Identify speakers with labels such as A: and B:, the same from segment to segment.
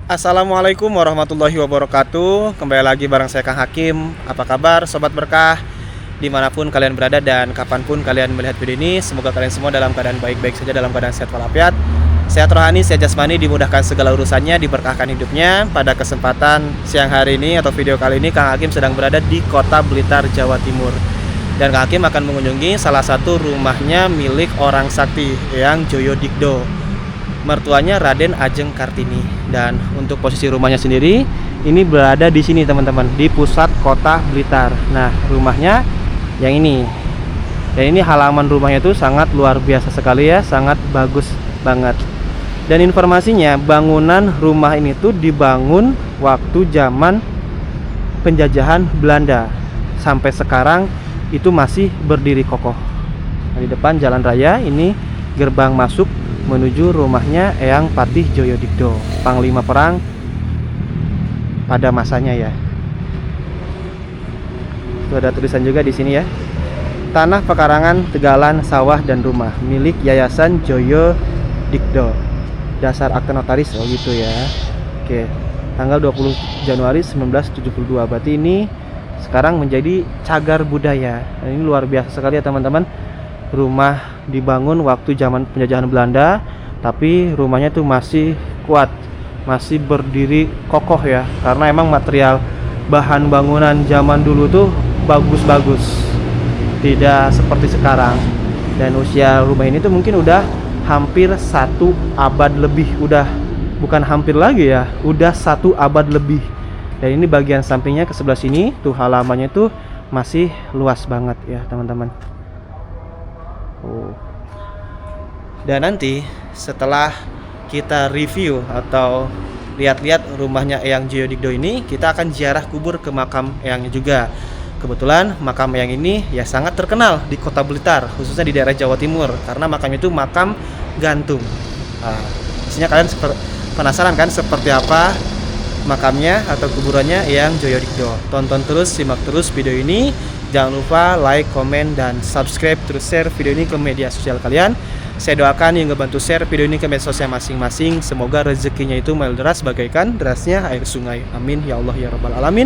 A: Assalamualaikum warahmatullahi wabarakatuh. Kembali lagi bareng saya Kang Hakim. Apa kabar Sobat Berkah? Dimanapun kalian berada dan kapanpun kalian melihat video ini, semoga kalian semua dalam keadaan baik-baik saja, dalam keadaan sehat walafiat, sehat rohani, sehat jasmani, dimudahkan segala urusannya, diberkahkan hidupnya. Pada kesempatan siang hari ini atau video kali ini, Kang Hakim sedang berada di Kota Blitar, Jawa Timur. Dan Kang Hakim akan mengunjungi salah satu rumahnya milik orang sakti, Eyang Joyo Dikdo, mertuanya Raden Ajeng Kartini. Dan untuk posisi rumahnya sendiri ini berada di sini teman-teman, di pusat kota Blitar. Nah, rumahnya yang ini. Dan ini halaman rumahnya itu sangat luar biasa sekali ya, sangat bagus banget. Dan informasinya, bangunan rumah ini tuh dibangun waktu zaman penjajahan Belanda. Sampai sekarang itu masih berdiri kokoh. Nah, di depan jalan raya ini gerbang masuk menuju rumahnya Eyang Patih Joyo Dikdo, panglima perang pada masanya ya. Itu ada tulisan juga di sini ya. Tanah pekarangan, tegalan, sawah dan rumah milik Yayasan Joyo Dikdo. Dasar akte notaris, oh gitu ya. Oke. Tanggal 20 Januari 1972. Berarti ini sekarang menjadi cagar budaya. Dan ini luar biasa sekali ya teman-teman. Rumah dibangun waktu zaman penjajahan Belanda, tapi rumahnya tuh masih kuat, masih berdiri kokoh ya, karena emang material bahan bangunan zaman dulu tuh bagus-bagus, tidak seperti sekarang. Dan usia rumah ini tuh mungkin udah hampir 1 abad lebih, udah bukan hampir lagi ya, udah 1 abad lebih. Dan ini bagian sampingnya ke sebelah sini tuh halamannya tuh masih luas banget ya teman-teman. Dan nanti setelah kita review atau lihat-lihat rumahnya Eyang Joyo Dikdo ini, kita akan ziarah kubur ke makam Eyangnya juga. Kebetulan makam Eyang ini ya sangat terkenal di Kota Blitar, khususnya di daerah Jawa Timur, karena makamnya itu makam gantung. Nah, pastinya kalian penasaran kan seperti apa makamnya atau kuburannya Eyang Joyo Dikdo. Tonton terus, simak terus video ini. Jangan lupa like, komen, dan subscribe, terus share video ini ke media sosial kalian. Saya doakan yang ngebantu share video ini ke media sosial masing-masing, semoga rezekinya itu mengalir deras bagaikan derasnya air sungai. Amin ya Allah ya Rabbal Alamin.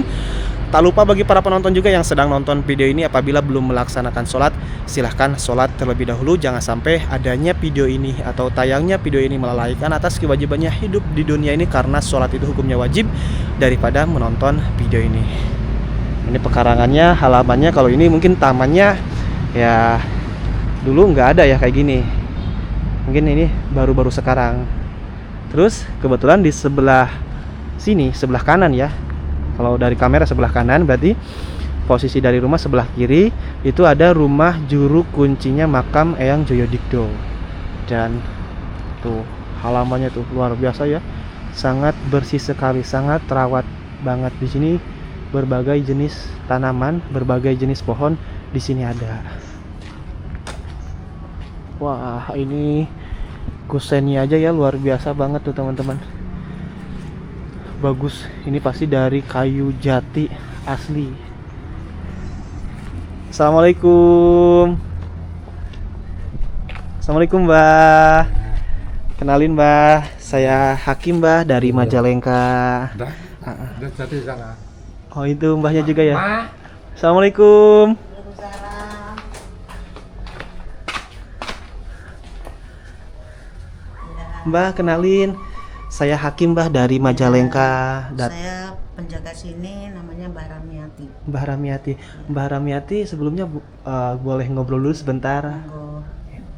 A: Tak lupa bagi para penonton juga yang sedang nonton video ini, apabila belum melaksanakan sholat, silahkan sholat terlebih dahulu. Jangan sampai adanya video ini atau tayangnya video ini melalaikan atas kewajibannya hidup di dunia ini, karena sholat itu hukumnya wajib daripada menonton video ini. Ini pekarangannya, halamannya. Kalau ini mungkin tamannya ya dulu nggak ada ya kayak gini, mungkin ini baru-baru sekarang. Terus kebetulan di sebelah sini, sebelah kanan ya, kalau dari kamera sebelah kanan, berarti posisi dari rumah sebelah kiri itu ada rumah juru kuncinya makam Eyang Joyo Dikdo. Dan tuh halamannya tuh luar biasa ya, sangat bersih sekali, sangat terawat banget. Di sini berbagai jenis tanaman, berbagai jenis pohon di sini ada. Wah, ini kusennya aja ya luar biasa banget tuh teman-teman. Bagus, ini pasti dari kayu jati asli. Assalamualaikum. Assalamualaikum Mbah. Kenalin Mbah, saya Hakim Mbah dari Majalengka.
B: Udah jadi sana.
A: Oh itu mbahnya juga ya. Assalamualaikum. Mbah, kenalin, saya Hakim Mbah dari Majalengka.
C: Saya penjaga sini, namanya Mbah Ramiati.
A: Mbah Ramiati. Mbah Ramiati, sebelumnya boleh ngobrol dulu sebentar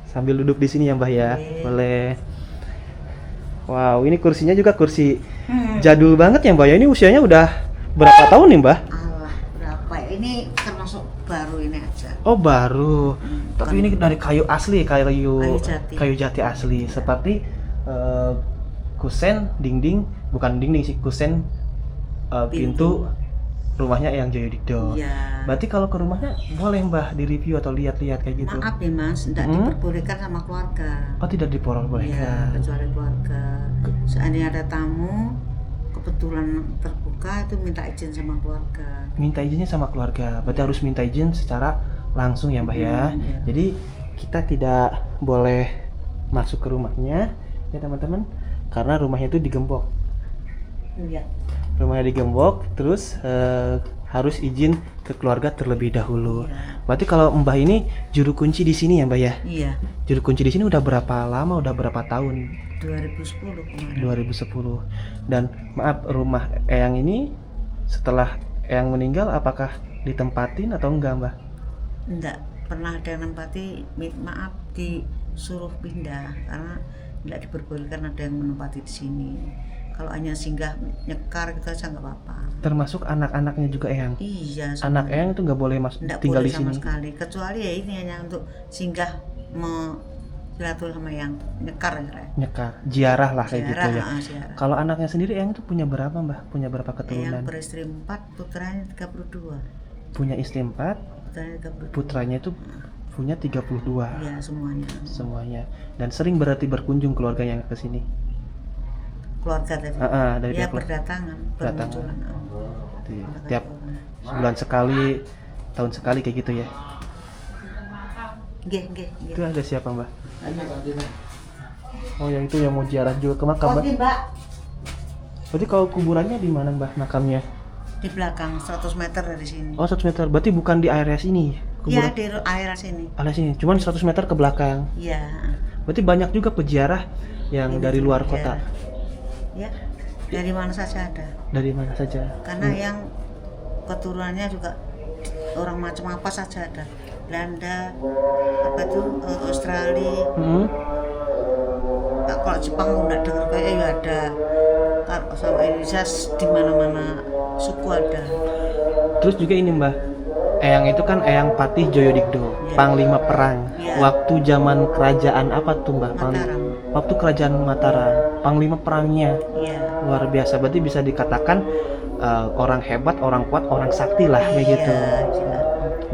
A: sambil duduk di sini ya Mbah ya. Boleh. Wow, ini kursinya juga kursi jadul banget ya Mbah ya. Ini usianya udah berapa tahun nih Mbah?
C: Allah, berapa ya? Ini termasuk baru ini aja.
A: Oh baru. Tapi ini dari kayu asli, kayu jati asli. Seperti kusen dinding, bukan dinding sih, kusen pintu rumahnya Eyang Joyo Dikdo.
C: Iya.
A: Berarti kalau ke rumahnya boleh Mbah di-review atau lihat-lihat kayak gitu.
C: Maaf ya Mas, tidak diperbolehkan sama keluarga.
A: Oh tidak diperbolehkan.
C: Iya, kecuali keluarga. Seandainya ada tamu, kebetulan terbuka, itu minta izin sama keluarga.
A: Minta izinnya sama keluarga, berarti harus minta izin secara langsung ya Mbah ya.
C: Iya.
A: Jadi kita tidak boleh masuk ke rumahnya ya teman-teman, karena rumahnya itu digembok.
C: Iya.
A: Rumahnya digembok, terus harus izin ke keluarga terlebih dahulu.
C: Iya.
A: Berarti kalau Mbah ini juru kunci di sini ya Mbah ya?
C: Iya.
A: Juru kunci di sini udah berapa lama? Udah berapa tahun?
C: 2010 kemarin.
A: 2010. Dan maaf, rumah Eyang ini setelah Eyang meninggal apakah ditempatin atau enggak Mbah?
C: Enggak pernah ada yang nempati, maaf disuruh pindah karena enggak diperbolehkan ada yang menempati di sini. Kalau hanya singgah nyekar gitu aja nggak apa-apa.
A: Termasuk anak-anaknya juga Eyang?
C: Iya.
A: Anak Eyang itu nggak boleh
C: Enggak
A: tinggal
C: boleh
A: di
C: sama
A: sini?
C: sekali. Kecuali ya ini hanya untuk singgah silaturahmi sama yang nyekar ya.
A: Nyekar, ziarah lah kayak gitu ya.
C: Ziarah.
A: Kalau anaknya sendiri Eyang itu punya berapa Mbah? Punya berapa
C: Yang
A: keturunan?
C: beristri 4, putranya 32.
A: Punya istri 4,
C: Putranya 32.
A: putranya itu punya 32
C: Iya, semuanya.
A: semuanya. Dan sering berarti berkunjung keluarga yang ke sini.
C: Keluarga tadi.
A: Dari
C: Ya
A: pihak keluarga.
C: berdatangan, bermunculan.
A: Tiap sebulan sekali, tahun sekali kayak gitu ya.
C: Nggih.
A: Itu ada siapa Mbak? Oh yang itu yang mau ziarah juga ke makam Mbak.
C: Oke, Mbak.
A: Berarti kalau kuburannya di mana Mbak makamnya?
C: Di belakang 100 meter dari sini.
A: Oh 100 meter, berarti bukan di area sini
C: Iya,
A: kuburan?
C: di area sini.
A: Area sini, cuman 100 meter ke belakang.
C: Iya.
A: Berarti banyak juga peziarah yang
C: Ini
A: dari luar
C: juga
A: kota.
C: Ya, dari mana saja ada.
A: Dari mana saja?
C: Karena yang keturunannya juga orang macam apa saja ada. Belanda, apa itu Australia. Nah, kalau Jepang enggak dengar kayak ya ada. Kalau sama Indonesia di mana-mana suku ada.
A: Terus juga ini Mbah, Eyang itu kan Eyang Patih Joyodigdo,
C: Iya.
A: Panglima Perang.
C: Iya.
A: Waktu zaman kerajaan apa tuh Mbah?
C: Mataram.
A: Waktu kerajaan Mataram, Panglima Perangnya
C: Iya.
A: luar biasa. Berarti bisa dikatakan orang hebat, orang kuat, orang sakti lah kayak gitu.
C: Iya.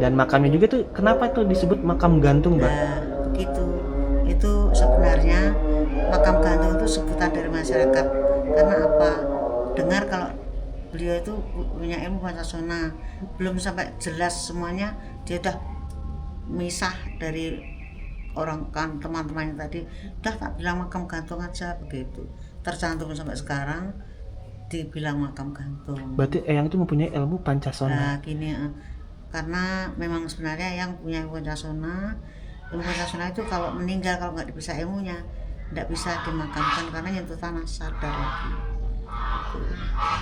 A: Dan makamnya juga tuh kenapa tuh disebut makam gantung Mbah?
C: Nah, begitu. Itu sebenarnya makam gantung itu sebutan dari masyarakat. Karena apa? Dengar kalau beliau itu punya ilmu Pancasona, belum sampai jelas semuanya, dia udah misah dari orang kan teman-temannya tadi, udah tak bilang makam gantung aja begitu. Tercantum sampai sekarang dibilang makam gantung.
A: Berarti Eyang itu mempunyai ilmu Pancasona.
C: Nah, gini karena memang sebenarnya yang punya ilmu Pancasona itu kalau meninggal, kalau nggak dipisah ilmunya nggak bisa dimakamkan karena nyentuh tanah sadar lagi.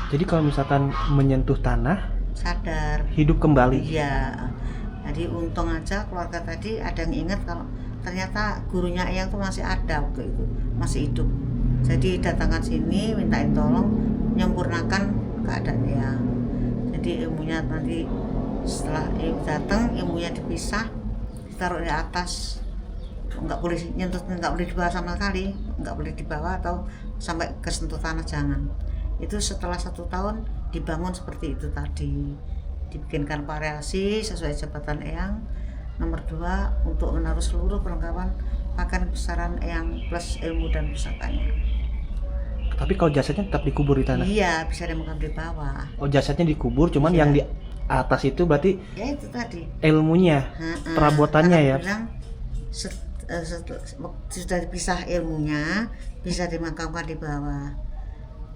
A: Jadi kalau misalkan menyentuh tanah,
C: Sadar.
A: hidup kembali.
C: Iya. Jadi untung aja keluarga tadi ada yang ingat kalau ternyata gurunya Eyang tuh masih ada waktu itu, masih hidup. Jadi datangkan sini mintain tolong menyempurnakan keadaan Eyang. Jadi ilmunya nanti setelah datang ilmunya dipisah, ditaruh di atas, nggak boleh nyentuh, nggak boleh dibawa sama sekali, nggak boleh dibawa atau sampai ke sentuh tanah, jangan. Itu setelah 1 tahun dibangun seperti itu tadi, dibikinkan variasi sesuai jabatan Eyang. Nomor 2 untuk menaruh seluruh perlengkapan pakaian besaran Eyang plus ilmu dan pusakanya.
A: Tapi kalau jasadnya tetap dikubur di tanah.
C: Iya, bisa dimakan di bawah.
A: Oh jasadnya dikubur, cuman
C: Iya.
A: yang di atas itu berarti
C: Ya itu tadi.
A: ilmunya, perabotannya
C: Karena
A: ya.
C: bilang sudah dipisah ilmunya, bisa dimakamkan di bawah.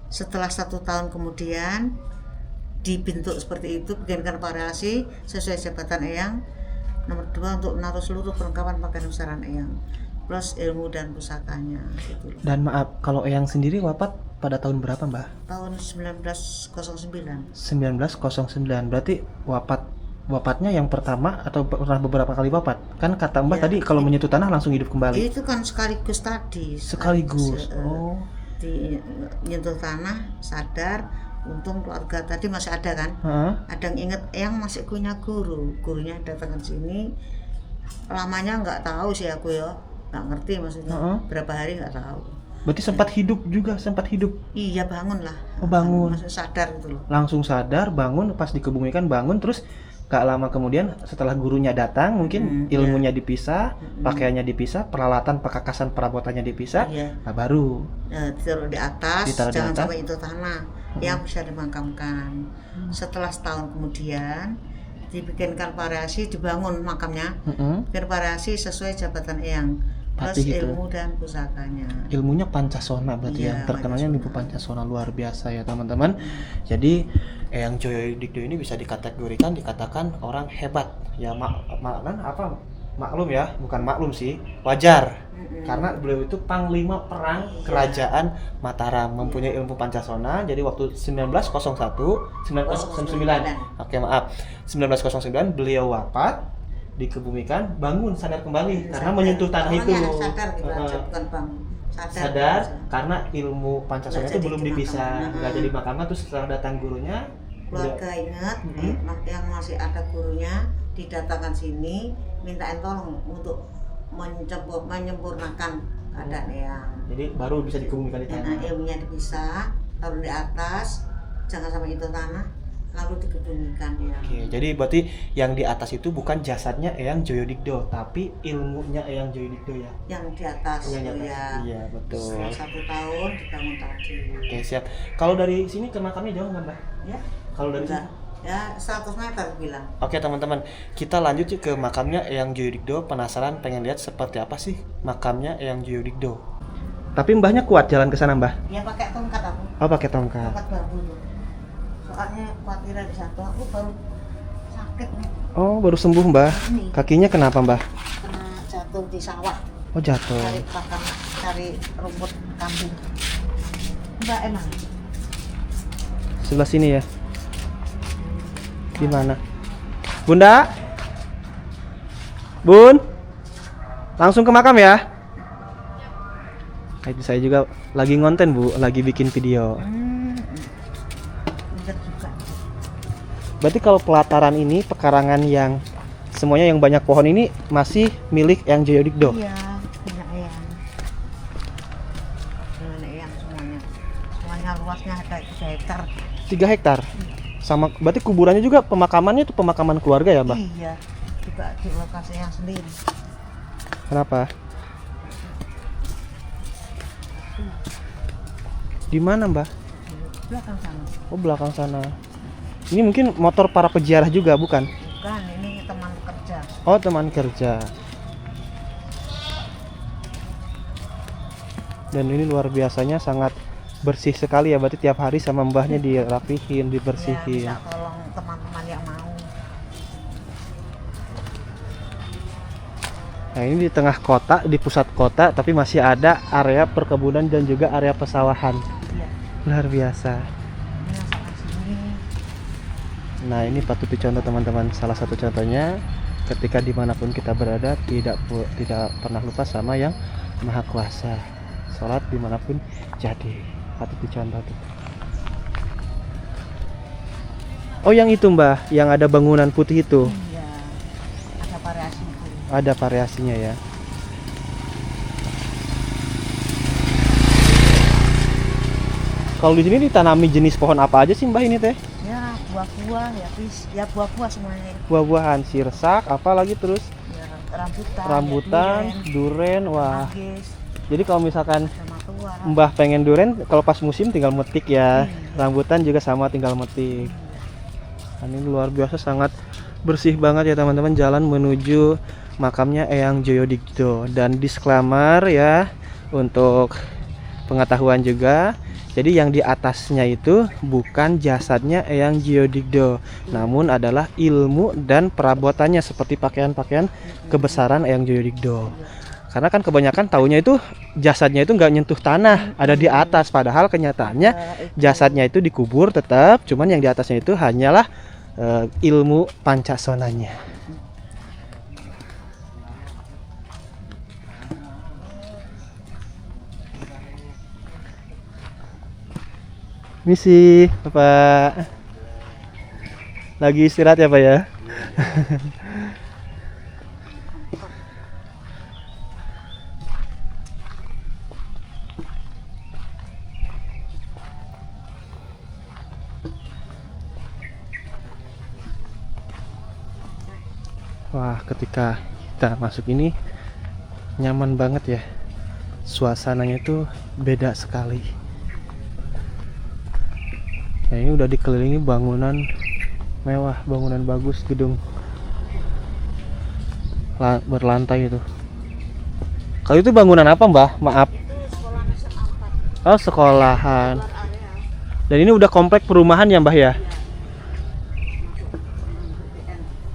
C: Setelah 1 tahun kemudian dibentuk seperti itu, bikinkan variasi sesuai jabatan Eyang. Nomor 2 untuk menaruh seluruh perlengkapan pakaian besaran Eyang plus ilmu dan pusakanya gitu.
A: Dan maaf, kalau Eyang sendiri wafat pada tahun berapa Mbah?
C: Tahun 1909.
A: 1909. Berarti wafatnya yang pertama atau pernah beberapa kali wafat? Kan kata Mbah
C: Ya,
A: tadi kalau menyentuh tanah langsung hidup kembali.
C: Itu kan sekaligus tadi.
A: Sekaligus. Oh.
C: Di nyentuh tanah sadar. Untung keluarga tadi masih ada kan. Ada yang inget Eyang masih punya gurunya datang ke sini. Lamanya nggak tahu sih aku ya, nggak ngerti maksudnya berapa hari nggak tahu.
A: Berarti sempat hidup juga, sempat hidup.
C: Iya bangun lah.
A: Oh, bangun.
C: Maksudnya sadar gitu loh.
A: Langsung sadar, bangun, pas dikebumikan bangun, terus gak lama kemudian setelah gurunya datang mungkin ilmunya dipisah, pakaiannya dipisah, peralatan pekakasan perabotannya dipisah, nah baru
C: Ditaruh di atas,
A: Ditaruh di
C: jangan
A: atas.
C: sampai itu tanah yang bisa dimakamkan. Setelah setahun kemudian dibikinkan variasi, dibangun makamnya, bikin variasi sesuai jabatan Eyang plus
A: Tapi gitu.
C: ilmu dan pusakanya.
A: Ilmunya Pancasona berarti
C: Iya,
A: ya. Terkenalnya
C: Pancasona.
A: Nipu Pancasona luar biasa ya teman-teman. Jadi Eyang Joyo Digdo ini bisa dikatakan orang hebat. Ya maklum ya, bukan maklum sih, wajar. Karena beliau itu panglima perang kerajaan Mataram, mempunyai ilmu Pancasona. Jadi waktu 1909, oke maaf, 1909 beliau wafat, dikebumikan, bangun sadar kembali karena menyentuh tanah itu.
C: Sadar gitu aja, bukan bang.
A: Sadar karena ilmu Pancasona
C: Nggak
A: itu
C: jadi
A: belum
C: dimakamkan.
A: dipisah, nggak jadi makamkan. Terus setelah datang gurunya,
C: Keluarga ingat, yang masih ada gurunya didatangkan sini, mintain tolong untuk menyempurnakan keadaan Eyang.
A: jadi baru bisa dikebumikan di
C: Nah,
A: tanah.
C: ilmunya dipisah, taruh di atas, jangan sampai itu tanah, lalu dikebumikan ya.
A: Oke, jadi berarti yang di atas itu bukan jasadnya Eyang Joyo Digdo, tapi ilmunya Eyang Joyo Digdo ya.
C: Yang di atas,
A: Yang di atas.
C: ya.
A: Iya, betul.
C: Setelah 1 tahun dibangun tadi.
A: Oke, siap. Kalau dari sini ke makamnya jauh nggak, Mbak?
C: Ya,
A: Kalau dari
C: udah.
A: sini?
C: Ya 100 meter bilang.
A: Oke, teman-teman. Kita lanjut yuk ke makamnya Eyang Joyo Digdo. Penasaran pengen lihat seperti apa sih makamnya Eyang Joyo Digdo. Tapi mbahnya kuat jalan ke sana, Mbah?
C: Ya pakai tongkat aku.
A: Oh, pakai tongkat.
C: Tongkat bambu tuh. Soalnya khawatir di satu aku baru sakit nih.
A: Oh, baru sembuh, Mbah.
C: Ini
A: Kakinya kenapa, Mbah?
C: kena jatuh di sawah.
A: Oh, jatuh.
C: Cari pakan, cari rumput kambing. Mbak emang.
A: Sebelah sini ya. Di mana? Bunda? Bun? Langsung ke makam ya? Nah, itu saya juga lagi ngonten, Bu, lagi bikin video.
C: Bener juga.
A: Berarti kalau pelataran ini, pekarangan yang semuanya yang banyak pohon ini masih milik Eyang Joyo Digdo.
C: Iya, punya Eyang. Punya Eyang semuanya. Semuanya luasnya ada 3 hektar.
A: 3 hektar. Sama berarti kuburannya juga pemakamannya itu pemakaman keluarga ya, Mbak?
C: Iya, juga di lokasi yang sendiri.
A: Kenapa? Di mana, Mbak?
C: Di belakang sana.
A: Oh, belakang sana. Ini mungkin motor para peziarah juga, bukan?
C: Bukan, ini teman kerja.
A: Oh, teman kerja. Dan ini luar biasanya sangat bersih sekali ya, berarti tiap hari sama mbahnya dirapihin,
C: Ya,
A: dibersihin.
C: bisa tolong teman-teman yang mau.
A: Nah, ini di tengah kota, di pusat kota, tapi masih ada area perkebunan dan juga area pesawahan.
C: Iya,
A: Luar biasa.
C: ini yang sana sini.
A: Nah, ini patut dicontoh teman-teman. Salah satu contohnya ketika dimanapun kita berada tidak pernah lupa sama yang Maha Kuasa. Sholat dimanapun jadi. Patut dicontoh tuh. Oh, yang itu, Mbah, yang ada bangunan putih itu.
C: Iya, ada variasi itu.
A: Ada variasinya ya. Kalau di sini ditanami jenis pohon apa aja sih, Mbah, ini teh?
C: Ya, buah-buah, ya buah-buah semuanya.
A: Buah-buahan, sirsak, apa lagi terus?
C: Ya, rambutan,
A: Rambutan,
C: ya,
A: duren, wah.
C: manggis,
A: Jadi kalau misalkan
C: sama tua.
A: Mbah pengen duren, kalau pas musim tinggal metik ya.
C: Iya.
A: Rambutan juga sama, tinggal metik. Nah, ini luar biasa, sangat bersih banget ya teman-teman, jalan menuju makamnya Eyang Joyo Digdo. Dan disclaimer ya, untuk pengetahuan juga, jadi yang di atasnya itu bukan jasadnya Eyang Joyo Digdo, namun adalah ilmu dan perabotannya seperti pakaian-pakaian kebesaran Eyang Joyo Digdo. Karena kan kebanyakan taunya itu jasadnya itu nggak nyentuh tanah, ada di atas. Padahal kenyataannya jasadnya itu dikubur tetap, cuman yang di atasnya itu hanyalah ilmu Pancasonanya. Misi, Bapak. Lagi istirahat ya, Pak ya? Wah, ketika kita masuk ini nyaman banget ya. Suasananya itu beda sekali. Ya, ini udah dikelilingi bangunan mewah, bangunan bagus, gedung berlantai itu. Kalau itu bangunan apa Mbah? Maaf.
C: Itu sekolah Negeri 4.
A: Oh, sekolahan.
C: Luar area.
A: Dan ini udah komplek perumahan ya Mbah ya?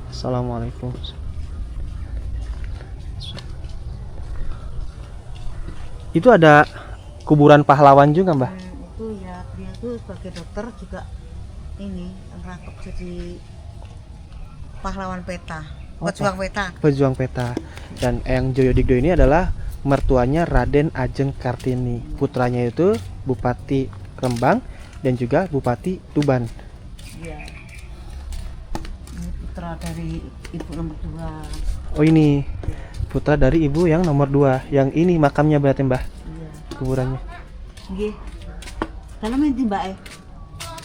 A: Assalamualaikum. Itu ada kuburan pahlawan juga Mbah?
C: Itu ya, dia tuh sebagai dokter juga ini ngerangkep jadi pahlawan peta, pejuang peta.
A: Pejuang peta. Dan Eyang Joyodigdo ini adalah mertuanya Raden Ajeng Kartini. Putranya itu Bupati Rembang dan juga Bupati Tuban.
C: Iya. Ini putra dari ibu nomor 2.
A: Oh ini putra dari ibu yang nomor 2. Yang ini makamnya berarti Mbah?
C: Iya.
A: Kuburannya.
C: Nggih. Dalam ini Mbak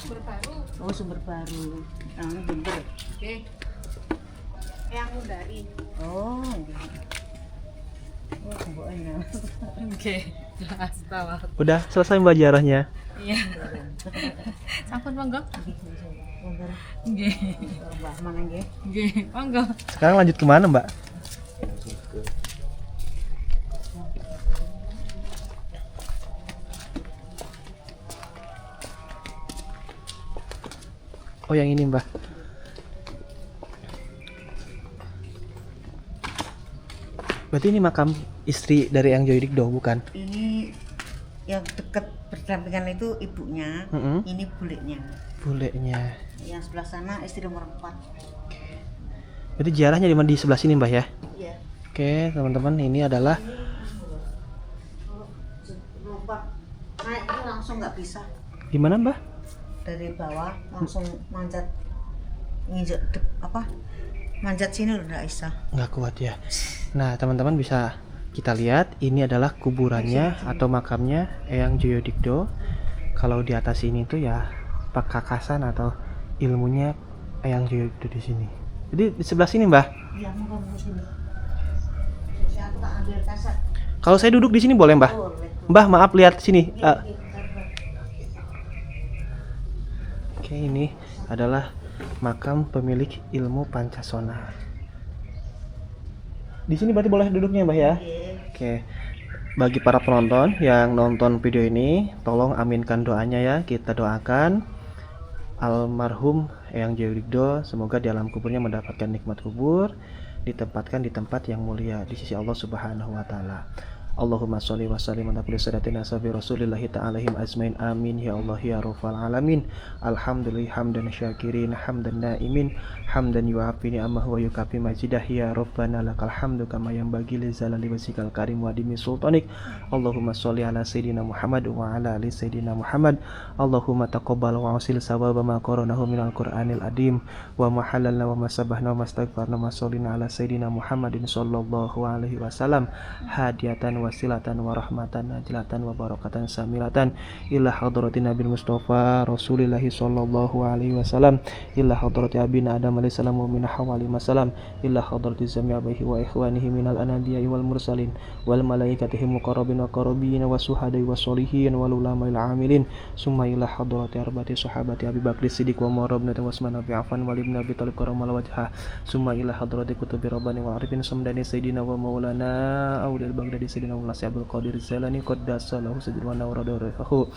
C: Sumber baru. Oh, sumber baru. Jember.
D: Oke. Yang dari.
C: Oh, nggih. Oh, mboknya.
D: Oke. Jelas tahu.
A: Udah selesai Mbak ziarahnya?
D: Iya. Sampun monggo.
C: Monggo.
D: Nggih.
C: Mbah mana nggih?
D: Nggih, monggo.
A: Sekarang lanjut kemana Mbak? Oh yang ini Mbah. Berarti ini makam istri dari Eyang Joyodigdo bukan?
C: Ini yang dekat berdampingan itu ibunya,
A: Mm-mm.
C: ini bulenya.
A: Bulenya.
C: Yang sebelah sana istri nomor 4.
A: Berarti ziarahnya di sebelah sini Mbah ya?
C: Iya.
A: Oke teman-teman, ini adalah
C: Lompat naik itu langsung nggak bisa,
A: gimana Mbah?
C: dari bawah langsung manjat, nginjek manjat sini udah nggak bisa.
A: Nggak kuat ya. Nah teman-teman bisa kita lihat ini adalah kuburannya atau makamnya Eyang Joyodigdo. Kalau di atas ini tuh ya perkakasan atau ilmunya Eyang Joyodigdo di sini. Jadi di sebelah sini Mbah.
C: Iya, mau ke sini. Jadi aku tak ambil kaset.
A: Kalau saya duduk di sini boleh Mbah?
C: Boleh.
A: Mbah maaf lihat sini.
C: Iya.
A: Oke ini adalah makam pemilik ilmu Pancasona. Di sini berarti boleh duduknya Mbah ya? Oke. Bagi para penonton yang nonton video ini, tolong aminkan doanya ya. Kita doakan almarhum Eyang Joyodigdo semoga di alam kuburnya mendapatkan nikmat kubur, ditempatkan di tempat yang mulia di sisi Allah Subhanahu wa taala. Allahumma sholli wa sallim ala kulli sayyidatina sabi rasulillahi ta'alaihim azmain amin ya Allah ya rabbal alamin. Alhamdulillah hamdan syakirin hamdan naimin hamdan yuafi ni'amahu wa yukafi majidah ya rabbana lakal hamdu kama yanbaghi li zalali wajhikal karim wa dimi sultanik. Allahumma sholli ala sayyidina Muhammad wa ala ali sayyidina Muhammad. Allahumma taqabbal wa asil sawaba ma qaranahu minal qur'anil adim wa ma halalna wa ma sabahna wa mastaghfarna wa sholina ala sayyidina Muhammadin sallallahu alaihi wasallam hadiyatan wasilatan wa rahmatan najlatan wa barakatan samilatan ila hadratin nabil mustafa rasulillahi sallallahu alaihi wasallam ila hadrati abina adam alaihi salam wa min hawali masalam ila hadrati jami' abihi wa ikhwanihi minal anbiya'i wal mursalin wal malaikatihi muqarrabin wa qarabin wa suhadai wa sholihin wal ulama'il amilin summa ila hadrati arba'ati sahabati Abi Bakri Siddiq wa Umar ibn Utsman wa Affan wa ibn Abi Thalib karamallahu wajhah summa ila hadrati kutubi rabbani wa arifin samdani sayyidina wa maulana Audil Baghdadi sayyidina Mulasi Abdul Qadir Zailani qaddasallahu sajid wa nawrada rifahu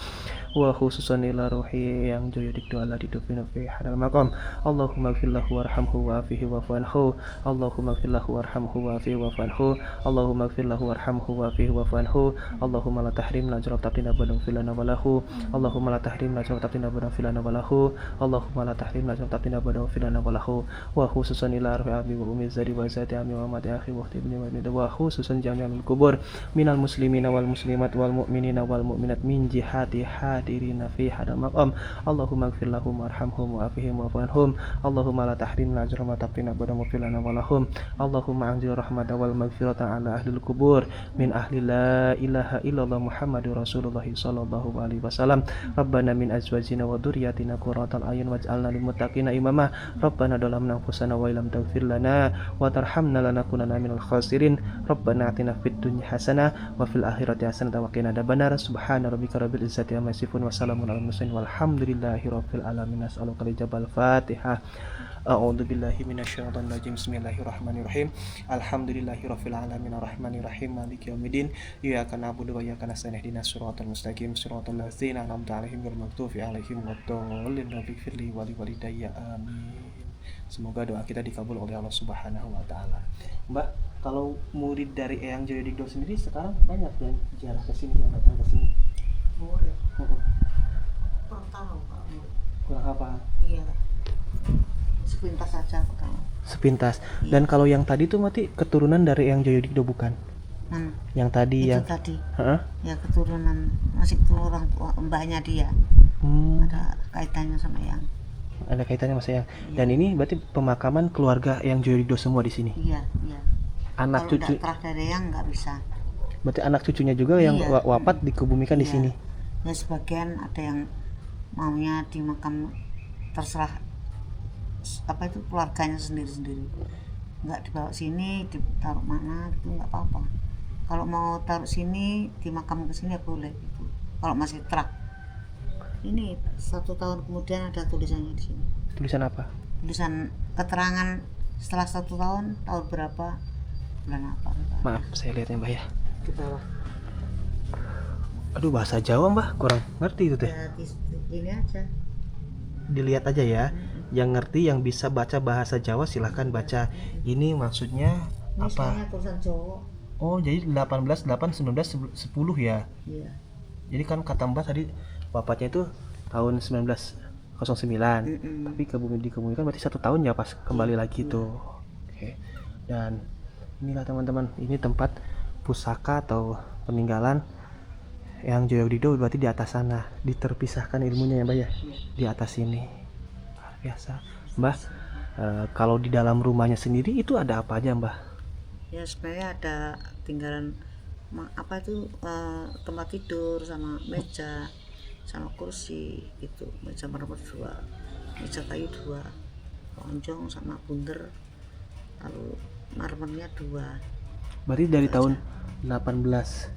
A: wa khususan ila ruhi yang Joyodigdo ala didufina fi hadal maqam. Allahumma gfirlahu warhamhu wa afihi wa fanhu. Allahumma gfirlahu warhamhu wa afihi wa fanhu. Allahumma gfirlahu warhamhu wa afihi wa fanhu. Allahumma la tahrimna ajra tatina badun filana walahu. Allahumma la tahrimna ajra tatina badun filana walahu. Allahumma la tahrimna ajra tatina badun filana walahu. Wa khususan ila ruhi abi wa umi zadi wa zati ami wa mati akhi wa ibni wa ibni wa khususan jami'al kubur minal muslimina wal muslimat wal mu'minina wal mu'minat min jihati hadirina fi hadal maqam. Allahumma gfir lahum warhamhum wa afihim wa fanhum. Allahumma la tahrimna ajra ma taqina badam filana walahum. Allahumma anzil rahmata wal maghfirata ala ahlil kubur min ahli la ilaha illallah Muhammadur Rasulullah sallallahu alaihi wasallam. Rabbana min azwajina wa dhurriyyatina qurratal ayun waj'alna lil muttaqina imama. Rabbana dalamna anfusana wa illam taghfir lana wa tarhamna lanakunanna minal khasirin. Rabbana atina fid dunya hasanah wa fil akhirati hasanah wa qina adzabannar. Subhana rabbika rabbil izzati amma yasifun wa salamun alal mursalin walhamdulillahi rabbil alamin. As'aluka lijabal Fatihah. A'udzubillahi minasyaitonirrajim. Bismillahirrahmanirrahim. Alhamdulillahirabbil alamin arrahmanir rahim maliki yaumiddin. Iyyaka na'budu wa iyyaka nasta'in ihdinas siratal mustaqim siratal ladzina an'amta 'alaihim ghairil maghdubi 'alaihim waladdallin. Rabbighfirli wa liwalidayya amin. Semoga doa kita dikabul oleh Allah Subhanahu wa taala. Mbak, kalau murid dari Eyang Joyo Digdo sendiri sekarang banyak yang ziarah ke sini, yang datang ke sini.
C: Murid. Kurang tahu Pak.
A: Kurang apa?
C: Iya. Sepintas saja aku tahu.
A: Sepintas. Dan kalau yang tadi tuh mati keturunan dari Eyang Joyo Digdo bukan? Yang tadi
C: Itu
A: yang
C: tadi.
A: Heeh.
C: Ya keturunan masih keturunan mbahnya dia. Ada kaitannya sama yang.
A: Ada kaitannya Mas Eyang. Dan ini berarti pemakaman keluarga Eyang Joyo Digdo semua di sini.
C: Iya, iya.
A: Anak
C: Kalau
A: cucu.
C: enggak terah dari yang nggak bisa.
A: Berarti anak cucunya juga yang
C: Iya.
A: wafat dikebumikan di
C: Iya.
A: sini.
C: Ya sebagian ada yang maunya di makam terserah apa itu keluarganya sendiri-sendiri. Nggak dibawa sini, ditaruh mana itu nggak apa-apa. Kalau mau taruh sini, di makam ke sini ya boleh gitu. Kalau masih terah. Ini 1 tahun kemudian ada tulisannya di sini.
A: Tulisan apa?
C: Tulisan keterangan setelah 1 tahun, tahun berapa, bulan apa.
A: Maaf, saya lihatnya Mbak ya.
C: Di bawah.
A: Aduh, bahasa Jawa Mbak, kurang ngerti itu teh.
C: Ya, ini aja.
A: Dilihat aja ya. Yang ngerti, yang bisa baca bahasa Jawa silahkan baca. Ini maksudnya
C: Ini
A: apa?
C: soalnya tulisan Jawa.
A: Oh, jadi 18, 8, 19, 10 ya.
C: Iya.
A: Jadi kan kata Mbak tadi wafatnya itu tahun 1909. Tapi dikebumikan berarti 1 tahun ya pas kembali lagi tuh. Oke. Dan inilah teman-teman, ini tempat pusaka atau peninggalan yang Joyo Digdo berarti di atas sana, diterpisahkan ilmunya ya Mbak ya, di atas sini. Luar biasa Mbak. Kalau di dalam rumahnya sendiri itu ada apa aja Mbak?
C: Ya sebenarnya ada tinggalan apa itu tempat tidur sama meja sama kursi gitu, meja marmer 2, meja kayu 2, lonjong sama bundar, lalu marmernya 2.
A: Berarti dari tahun 1910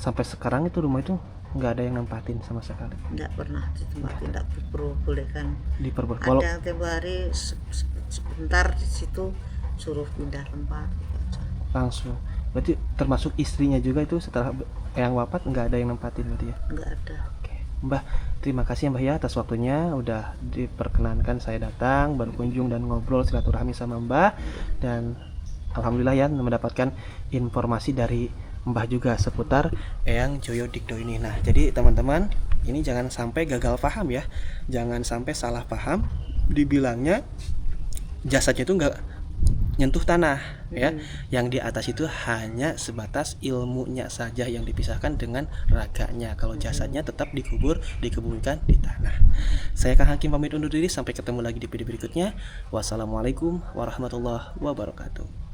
A: sampai sekarang itu rumah itu nggak ada yang nempatin sama sekali.
C: Nggak pernah ditempatin, nggak diperbolehkan.
A: Kalau
C: Ada yang tempo hari sebentar di situ suruh pindah tempat gitu aja.
A: langsung. Berarti termasuk istrinya juga itu setelah yang wafat nggak ada yang nempatin berarti ya?
C: Nggak ada.
A: Oke. Mbah, terima kasih Mbah ya atas waktunya udah diperkenankan saya datang berkunjung dan ngobrol silaturahmi sama Mbah, dan alhamdulillah ya mendapatkan informasi dari Mbah juga seputar Eyang Joyo Digdo ini. Nah, jadi teman-teman, ini jangan sampai gagal paham ya. Jangan sampai salah paham dibilangnya jasadnya itu nggak nyentuh tanah ya. Yang di atas itu hanya sebatas ilmunya saja yang dipisahkan dengan raganya. Kalau jasadnya tetap dikebumikan di tanah. Saya Kang Hakim pamit undur diri, sampai ketemu lagi di video berikutnya. Wassalamualaikum warahmatullahi wabarakatuh.